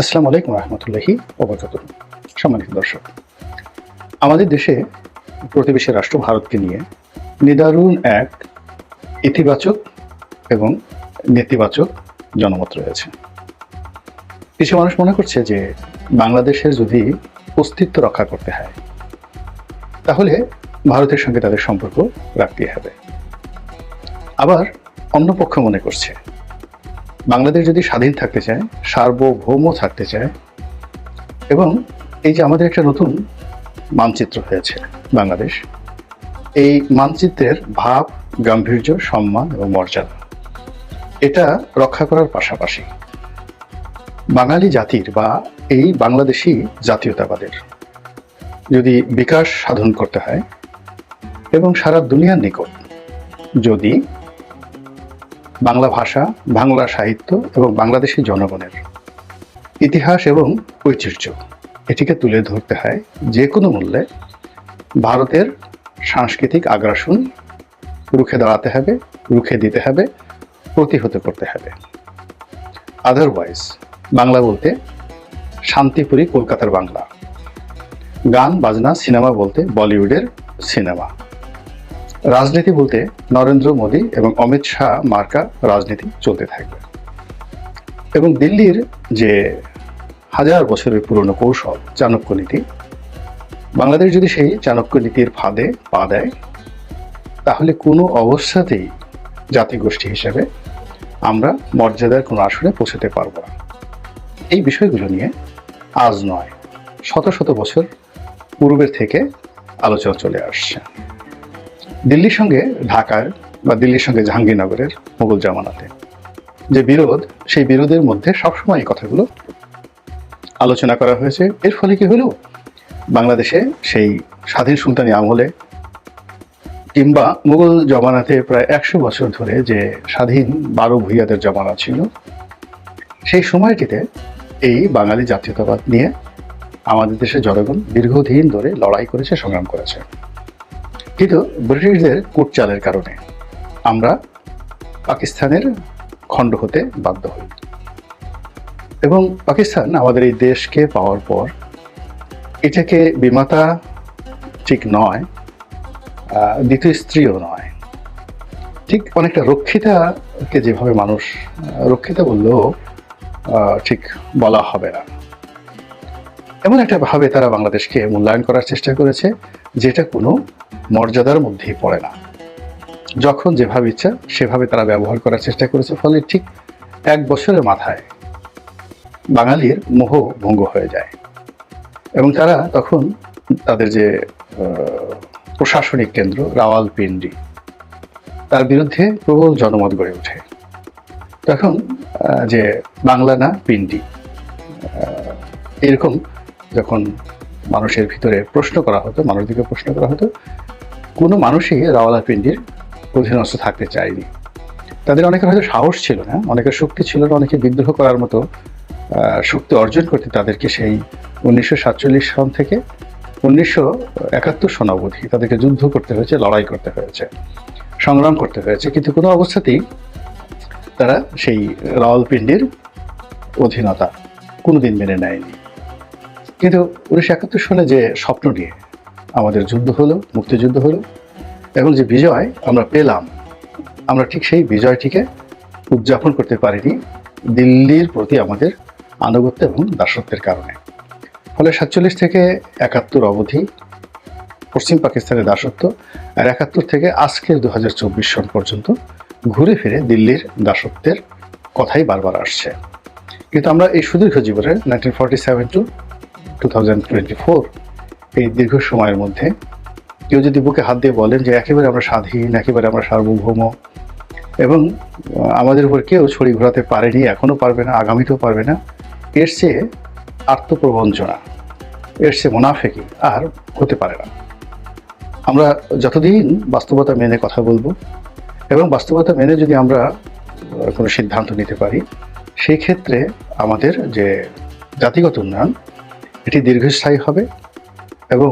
আসসালামু আলাইকুম রহমতুল্লাহি ওবারাকাতুহু। সম্মানিত দর্শক, আমাদের দেশে প্রতিবেশী রাষ্ট্র ভারতকে নিয়ে নিদারুণ এক ইতিবাচক এবং নেতিবাচক জনমত রয়েছে। কিছু মানুষ মনে করছে যে বাংলাদেশের যদি অস্তিত্ব রক্ষা করতে হয় তাহলে ভারতের সঙ্গে তাদের সম্পর্ক রাখতে হবে। আবার অন্য পক্ষ মনে করছে বাংলাদেশ যদি স্বাধীন থাকতে চায়, সার্বভৌম থাকতে চায়, এবং এই যে আমাদের একটা নতুন মানচিত্র হয়েছে বাংলাদেশ, এই মানচিত্রের ভাব, গাম্ভীর্য, সম্মান এবং মর্যাদা এটা রক্ষা করার পাশাপাশি বাঙালি জাতির বা এই বাংলাদেশি জাতীয়তাবাদের যদি বিকাশ সাধন করতে হয় এবং সারা দুনিয়ার নিকট যদি বাংলা ভাষা, বাংলা সাহিত্য এবং বাংলাদেশি জনগণের ইতিহাস এবং ঐতিহ্য এটিকে তুলে ধরতে হয়, যে কোনো মূল্যে ভারতের সাংস্কৃতিক আগ্রাসন রুখে দাঁড়াতে হবে, রুখে দিতে হবে, প্রতিহত করতে হবে। আদারওয়াইজ বাংলা বলতে শান্তিপুরী কলকাতার বাংলা, গান বাজনা সিনেমা বলতে বলিউডের সিনেমা, রাজনীতি বলতে নরেন্দ্র মোদী এবং অমিত শাহ মার্কা রাজনীতি চলতে থাকবে। এবং দিল্লির যে হাজার বছরের পুরনো কৌশল চাণক্য নীতি, বাংলাদেশ যদি সেই চাণক্য নীতির ফাঁদে পা দেয় তাহলে কোনো অবস্থাতেই জাতিগোষ্ঠী হিসেবে আমরা মর্যাদার কোনো আসনে পৌঁছতে পারব না। এই বিষয়গুলো নিয়ে আজ নয়, শত শত বছর পূর্বের থেকে আলোচনা চলে আসছে। দিল্লির সঙ্গে ঢাকার বা দিল্লির সঙ্গে জাহাঙ্গীরনগরের মুঘল জামানাতে যে বিরোধ, সেই বিরোধের মধ্যে সবসময় এই কথাগুলো আলোচনা করা হয়েছে। এর ফলে কি হলো, বাংলাদেশে সেই স্বাধীন সুলতানি আমলে কিংবা মুঘল জমানাতে প্রায় 100 বছর ধরে যে স্বাধীন 12 ভূঁইয়াদের জমানা ছিল, সেই সময়টিতে এই বাঙালি জাতীয়তাবাদ নিয়ে আমাদের দেশের জনগণ দীর্ঘদিন ধরে লড়াই করেছে, সংগ্রাম করেছে। কিন্তু ব্রিটিশদের কূটচালের কারণে আমরা পাকিস্তানের খণ্ড হতে বাধ্য হই, এবং পাকিস্তান আমাদের এই দেশকে পাওয়ার পর এটাকে বিমাতা ঠিক নয়, দ্বিতীয় স্ত্রীও নয়, ঠিক অনেকটা রক্ষিতাকে যেভাবে মানুষ রক্ষিতা বললেও ঠিক বলা হবে না, এমন একটা ভাবে তারা বাংলাদেশকে মূল্যায়ন করার চেষ্টা করেছে যেটা কোনো মর্যাদার মধ্যেই পড়ে না। যখন যেভাবে ইচ্ছা সেভাবে তারা ব্যবহার করার চেষ্টা করেছে, ফলে ঠিক 1 বছরের মাথায় বাঙালির মোহ ভঙ্গ হয়ে যায় এবং তারা তখন তাদের যে প্রশাসনিক কেন্দ্র রাওয়ালপিন্ডি, তার বিরুদ্ধে প্রবল জনমত গড়ে ওঠে। তখন যে বাংলা না পিন্ডি, এরকম যখন মানুষের ভিতরে প্রশ্ন করা হতো, মানুষদিকে প্রশ্ন করা হতো, কোনো মানুষই রাওয়ালপিন্ডির অধীনস্থ থাকতে চায়নি। তাদের অনেকের হয়তো সাহস ছিল না, অনেকের শক্তি ছিল না, অনেকে বিদ্রোহ করার মতো শক্তি অর্জন করতে তাদেরকে সেই 1947 সন থেকে 1971 সন অবধি তাদেরকে যুদ্ধ করতে হয়েছে, লড়াই করতে হয়েছে, সংগ্রাম করতে হয়েছে, কিন্তু কোনো অবস্থাতেই তারা সেই রাওয়ালপিন্ডির অধীনতা কোনোদিন মেনে নেয়নি। কিন্তু 1971 সালে যে স্বপ্ন নিয়ে আমাদের যুদ্ধ হলো, মুক্তিযুদ্ধ হলো, এবং যে বিজয় আমরা পেলাম, আমরা ঠিক সেই বিজয়টিকে উদযাপন করতে পারিনি দিল্লির প্রতি আমাদের আনুগত্য এবং দাসত্বের কারণে। ফলে 47 থেকে 71 অবধি পশ্চিম পাকিস্তানের দাসত্ব, আর 71 থেকে আজকের 2024 সন পর্যন্ত ঘুরে ফিরে দিল্লির দাসত্বের কথাই বারবার আসছে। কিন্তু আমরা এই সুদীর্ঘ জীবনের 1947 টু 2024 এই দীর্ঘ সময়ের মধ্যে কেউ যদি বুকে হাত দিয়ে বলেন যে একেবারে আমরা স্বাধীন, একেবারে আমরা সার্বভৌম এবং আমাদের উপর কেউ ছড়ি ঘোরাতে পারেনি, এখনও পারবে না, আগামীতেও পারবে না, এর চেয়ে আত্মপ্রবঞ্চনা, এর চেয়ে মুনাফেকি আর হতে পারে না। আমরা যতদিন বাস্তবতা মেনে কথা বলবো এবং বাস্তবতা মেনে যদি আমরা কোনো সিদ্ধান্ত নিতে পারি, সেই ক্ষেত্রে আমাদের যে জাতিগত উন্নয়ন এটি দীর্ঘস্থায়ী হবে এবং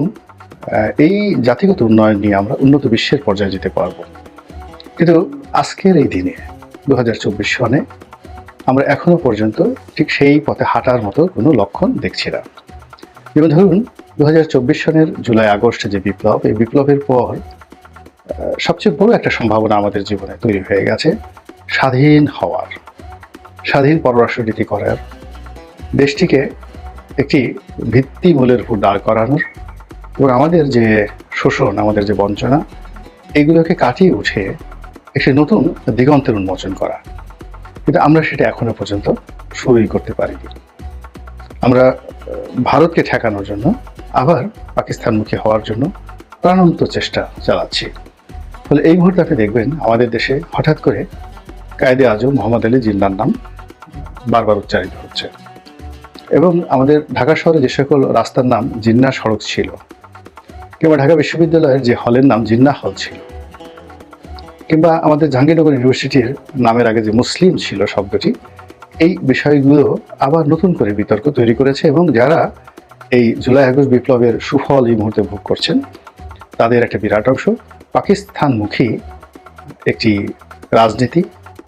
এই জাতিগত উন্নয়ন নিয়ে আমরা উন্নত বিশ্বের পর্যায়ে যেতে পারব। কিন্তু আজকের এই দিনে 2024 সনে আমরা এখনো পর্যন্ত ঠিক সেই পথে হাঁটার মতো কোনো লক্ষণ দেখছি না। যেমন ধরুন 2024 সনের জুলাই আগস্টে যে বিপ্লব, এই বিপ্লবের পর সবচেয়ে বড় একটা সম্ভাবনা আমাদের জীবনে তৈরি হয়ে গেছে স্বাধীন হওয়ার, স্বাধীন পররাষ্ট্রনীতি করার, দেশটিকে একটি ভিত্তিমূলের উপর দাঁড় করানোর এবং আমাদের যে শোষণ, আমাদের যে বঞ্চনা, এগুলোকে কাটিয়ে উঠে একটি নতুন দিগন্তের উন্মোচন করা। কিন্তু আমরা সেটা এখনো পর্যন্ত শুরুই করতে পারিনি। আমরা ভারতকে ঠেকানোর জন্য আবার পাকিস্তানমুখী হওয়ার জন্য প্রাণান্ত চেষ্টা চালাচ্ছি। ফলে এই মুহূর্তে আপনি দেখবেন আমাদের দেশে হঠাৎ করে কায়েদে আজম মোহাম্মদ আলী জিন্নাহর নাম বারবার উচ্চারিত হচ্ছে, এবং আমাদের ঢাকা শহরে যে সকল রাস্তার নাম জিন্নাহ সড়ক ছিল, কিংবা ঢাকা বিশ্ববিদ্যালয়ের যে হলের নাম জিন্নাহ হল ছিল, কিংবা আমাদের জাহাঙ্গীরনগর ইউনিভার্সিটির নামের আগে যে মুসলিম ছিল শব্দটি, এই বিষয়গুলো আবার নতুন করে বিতর্ক তৈরি করেছে। এবং যারা এই জুলাই আগস্ট বিপ্লবের সুফল এই মুহূর্তে ভোগ করছেন, তাদের একটা বিরাট অংশ পাকিস্তানমুখী একটি রাজনীতি,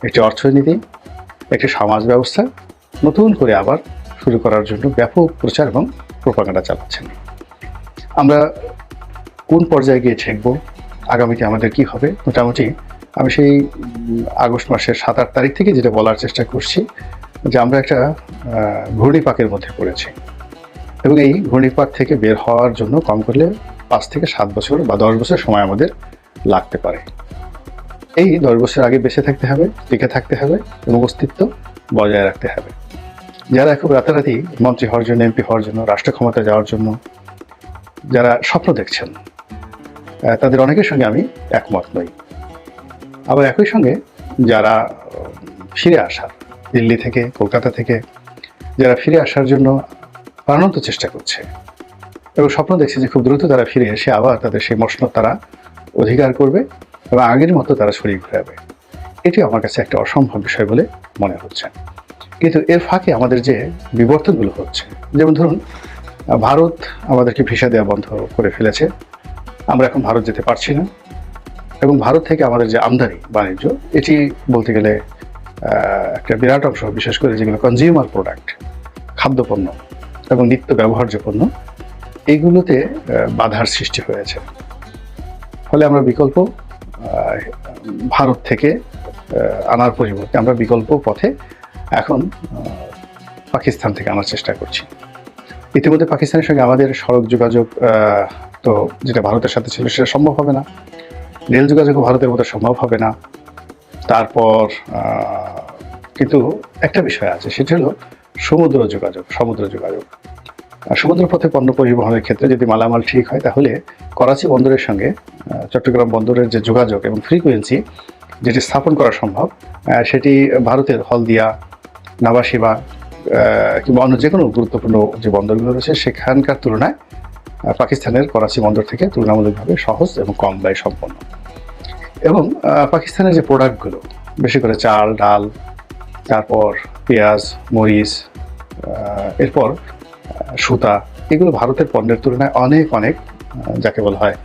একটি অর্থনীতি, একটি সমাজ ব্যবস্থা নতুন করে আবার শুরু করার জন্য ব্যাপক প্রচার এবং প্রোপাগান্ডা চালাচ্ছেন। আমরা কোন পর্যায়ে গিয়ে ঠেকব, আগামীতে আমাদের কি হবে, মোটামুটি আমি সেই আগস্ট মাসের 7-8 তারিখ থেকে যেটা বলার চেষ্টা করছি যে আমরা একটা ঘূর্ণিপাকের মধ্যে পড়েছি, এবং এই ঘূর্ণিপাক থেকে বের হওয়ার জন্য কম করলে 5 থেকে 7 বছর বা 10 বছর সময় আমাদের লাগতে পারে। এই 10 বছর আগে বেঁচে থাকতে হবে, টিকে থাকতে হবে এবং অস্তিত্ব বজায় রাখতে হবে। যারা খুব রাতারাতি মন্ত্রী হওয়ার জন্য, এমপি হওয়ার জন্য, রাষ্ট্র ক্ষমতায় যাওয়ার জন্য যারা স্বপ্ন দেখছেন, তাদের অনেকের সঙ্গে আমি একমত নই। আবার একই সঙ্গে যারা ফিরে আসার, দিল্লি থেকে, কলকাতা থেকে যারা ফিরে আসার জন্য প্রাণান্ত চেষ্টা করছে এবং স্বপ্ন দেখছে যে খুব দ্রুত তারা ফিরে এসে আবার তাদের সেই মসনদ তারা অধিকার করবে এবং আগের মতো তারা ছড়িয়ে ঘুরাবে, এটি আমার কাছে একটা অসম্ভব বিষয় বলে মনে হচ্ছে। কিন্তু এর ফাঁকে আমাদের যে বিবর্তনগুলো হচ্ছে, যেমন ধরুন ভারত আমাদেরকে ভিসা দেওয়া বন্ধ করে ফেলেছে, আমরা এখন ভারত যেতে পারছি না, এবং ভারত থেকে আমাদের যে আমদানি বাণিজ্য, এটি বলতে গেলে একটা বিরাট অংশ, বিশেষ করে যেগুলো কনজিউমার প্রোডাক্ট, খাদ্যপণ্য এবং নিত্য ব্যবহার্য পণ্য, এইগুলোতে বাধার সৃষ্টি হয়েছে। ফলে আমরা বিকল্প ভারত থেকে আনার পরিবর্তে আমরা বিকল্প পথে এখন পাকিস্তান থেকে আনার চেষ্টা করছি। ইতিমধ্যে পাকিস্তানের সঙ্গে আমাদের সড়ক যোগাযোগ তো যেটা ভারতের সাথে ছিল সেটা সম্ভব হবে না, রেল যোগাযোগও ভারতের মতো সম্ভব হবে না। তারপর কিন্তু একটা বিষয় আছে, সেটা হলো সমুদ্র যোগাযোগ। সমুদ্র পথে পণ্য পরিবহনের ক্ষেত্রে যদি মালামাল ঠিক হয়, তাহলে করাচি বন্দরের সঙ্গে চট্টগ্রাম বন্দরের যে যোগাযোগ এবং ফ্রিকোয়েন্সি যেটি স্থাপন করা সম্ভব, সেটি ভারতের হলদিয়া, নাভাশিবা কিংবা অন্য যে কোনো গুরুত্বপূর্ণ যে বন্দরগুলো রয়েছে সেখানকার তুলনায় পাকিস্তানের করাচি বন্দর থেকে তুলনামূলকভাবে সহজ এবং কম ব্যয় সম্পন্ন। এবং পাকিস্তানের যে প্রোডাক্টগুলো, বেশি করে চাল, ডাল, তারপর পেঁয়াজ, মরিচ, এরপর সুতা, এগুলো ভারতের পণ্যের তুলনায় অনেক অনেক যাকে বলা হয়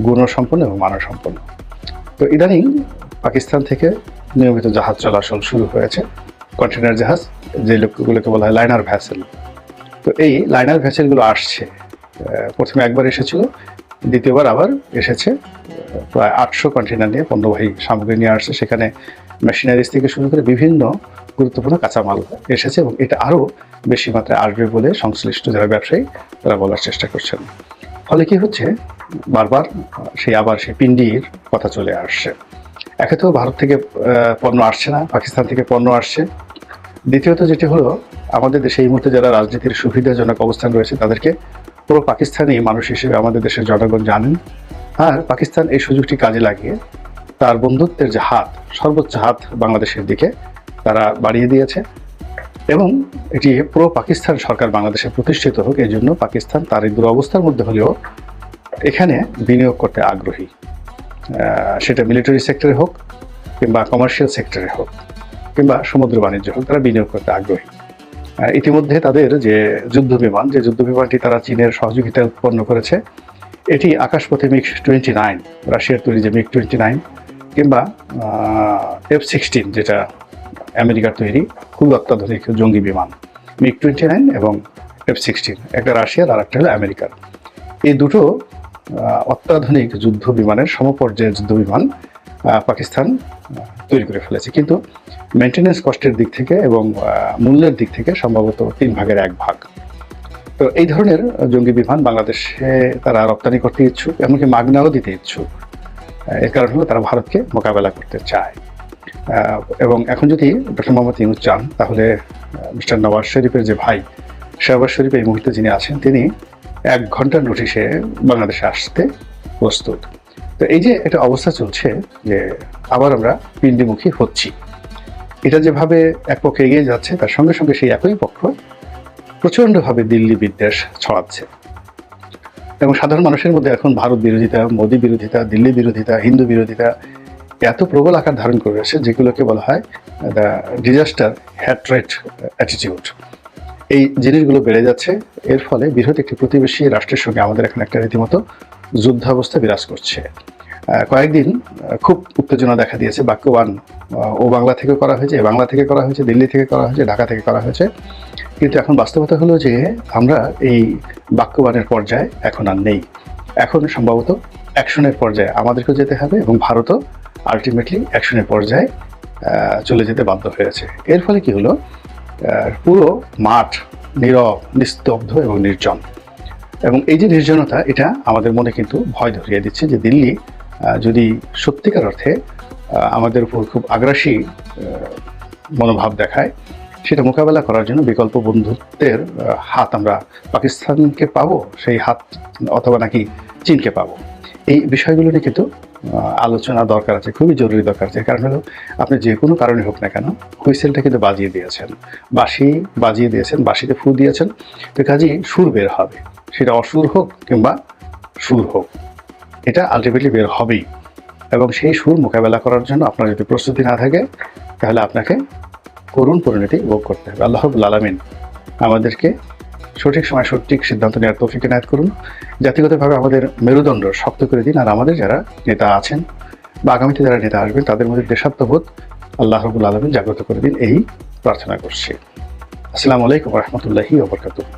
গুণসম্পন্ন এবং মানসম্পন্ন। তো ইদানিং পাকিস্তান থেকে নিয়মিত জাহাজ চলাচল শুরু হয়েছে, কন্টেনার জাহাজ, যে লোকগুলোকে বলা হয় লাইনার ভ্যাসেল। তো এই লাইনার ভ্যাসেলগুলো আসছে, প্রথমে একবার এসেছিল, দ্বিতীয়বার আবার এসেছে, প্রায় 800 কন্টেনার নিয়ে পণ্যবাহী সামগ্রী নিয়ে আসছে। সেখানে মেশিনারিজ থেকে শুরু করে বিভিন্ন গুরুত্বপূর্ণ কাঁচামাল এসেছে, এবং এটা আরও বেশি মাত্রায় আসবে বলে সংশ্লিষ্ট যারা ব্যবসায়ী তারা বলার চেষ্টা করছেন। ফলে কি হচ্ছে, বারবার সেই পিন্ডির কথা চলে আসছে। একে তো ভারত থেকে পণ্য আসছে না, পাকিস্তান থেকে পণ্য আসছে। দ্বিতীয়ত যেটি হলো, আমাদের দেশে এই মুহূর্তে যারা রাজনীতির সুবিধাজনক অবস্থান রয়েছে তাদেরকে পুরো পাকিস্তানি মানুষ হিসেবে আমাদের দেশের জনগণ জানেন। আর পাকিস্তান এই সুযোগটি কাজে লাগিয়ে তার বন্ধুত্বের যে হাত, সর্বোচ্চ হাত বাংলাদেশের দিকে তারা বাড়িয়ে দিয়েছে, এবং এটি পুরো পাকিস্তান সরকার বাংলাদেশে প্রতিষ্ঠিত হোক, এই জন্য পাকিস্তান তার এই দুরবস্থার মধ্যে হলেও এখানে বিনিয়োগ করতে আগ্রহী। সেটা মিলিটারি সেক্টরে হোক কিংবা কমার্শিয়াল সেক্টরে হোক কিংবা সমুদ্র বাণিজ্য হোক, তারা বিনিয়োগ করতে আগ্রহী। ইতিমধ্যে তাদের যে যুদ্ধ বিমানটি তারা চীনের সহযোগিতায় উৎপন্ন করেছে, এটি আকাশপথে MiG-29, রাশিয়ার তৈরি যে MiG-29, কিংবা F-16 যেটা আমেরিকার তৈরি খুব অত্যাধুনিক জঙ্গি বিমান MiG-29 এবং F-16, একটা রাশিয়ার আর একটা হলো আমেরিকার। এই দুটো অত্যাধুনিক যুদ্ধ বিমানের সমপর্যায়ের যুদ্ধ বিমান পাকিস্তান তৈরি করে ফেলেছে, কিন্তু মেনটেন্যান্স কস্টের দিক থেকে এবং মূল্যের দিক থেকে সম্ভবত 3 ভাগের 1 ভাগ। তো এই ধরনের জঙ্গি বিমান বাংলাদেশে তারা রপ্তানি করতে ইচ্ছুক, এমনকি মাগনাও দিতে ইচ্ছুক। এর কারণ হলো তারা ভারতকে মোকাবেলা করতে চায়। এবং এখন যদি ডক্টর মোহাম্মদ ইউনূস চান, তাহলে মিস্টার নওয়াজ শরীফের যে ভাই শাহবাজ শরীফ এই মুহূর্তে যিনি আছেন, তিনি 1 ঘন্টার নোটিশে বাংলাদেশে আসতে প্রস্তুত। তো এই যে একটা অবস্থা চলছে যে আবার আমরা পিণ্ডি-মুখী হচ্ছি, এটা যেভাবে এক পক্ষে এগিয়ে যাচ্ছে, তার সঙ্গে সঙ্গে সেই একই পক্ষ প্রচণ্ডভাবে দিল্লি বিদ্বেষ ছড়াচ্ছে এবং সাধারণ মানুষের মধ্যে এখন ভারত বিরোধিতা, মোদী বিরোধিতা, দিল্লি বিরোধিতা, হিন্দু বিরোধিতা এত প্রবল আকার ধারণ করেছে, যেগুলোকে বলা হয় দ্য ডিজাস্টার হ্যাট্রেট অ্যাটিটিউড। এই জিনিসগুলো বেড়ে যাচ্ছে। এর ফলে বৃহৎ একটি প্রতিবেশী রাষ্ট্রের সঙ্গে আমাদের এখন একটা রীতিমতো যুদ্ধাবস্থা বিরাজ করছে। কয়েকদিন খুব উত্তেজনা দেখা দিয়েছে। বাক্যবান ও বাংলা থেকে করা হয়েছে, বাংলা থেকে করা হয়েছে, দিল্লি থেকে করা হয়েছে, ঢাকা থেকে করা হয়েছে, কিন্তু এখন বাস্তবতা হলো যে আমরা এই বাক্যবানের পর্যায়ে এখন আর নেই। এখন সম্ভবত অ্যাকশনের পর্যায়ে আমাদেরকে যেতে হবে এবং ভারতও আলটিমেটলি অ্যাকশনের পর্যায়ে চলে যেতে বাধ্য হয়েছে। এর ফলে কি হলো, পুরো মাঠ নীরব, নিস্তব্ধ এবং নির্জন। এবং এই যে নির্জনতা, এটা আমাদের মনে কিন্তু ভয় ধরিয়ে দিচ্ছে যে দিল্লি যদি সত্যিকার অর্থে আমাদের উপর খুব আগ্রাসী মনোভাব দেখায়, সেটা মোকাবেলা করার জন্য বিকল্প বন্ধুত্বের হাত আমরা পাকিস্তানকে পাবো, সেই হাত, অথবা নাকি চীনকে পাবো। এই বিষয়গুলো নিয়ে কিন্তু আলোচনা দরকার আছে, খুবই জরুরি দরকার আছে। কারণ হলো, আপনি যে কোনো কারণে হোক না কেন, হুইসেলটা কিন্তু বাজিয়ে দিয়েছেন, বাঁশি বাজিয়ে দিয়েছেন, বাঁশিতে ফু দিয়েছেন, তো কাজেই সুর বের হবে, সেটা অসুর হোক কিংবা সুর হোক, এটা আলটিমেটলি বের হবেই। এবং সেই সুর মোকাবেলা করার জন্য আপনার যদি প্রস্তুতি না থাকে, তাহলে আপনাকে করুণ পরিণতি ভোগ করতে হবে। আল্লাহ রাব্বুল আলামিন আমাদেরকে সঠিক সময় সঠিক সিদ্ধান্ত নেওয়ার তৌফিক এনায়েত করুন। জাতিগতভাবে আমাদের মেরুদণ্ড শক্ত করে দিন। আর আমাদের যারা নেতা আছেন বা আগামীতে যারা নেতা আসবেন, তাদের মধ্যে দেশাত্মবোধ আল্লাহ রাব্বুল আলামিন জাগ্রত করে দিন, এই প্রার্থনা করছি। আসসালামু আলাইকুম ওয়া রাহমাতুল্লাহি ওয়া বারাকাতুহু।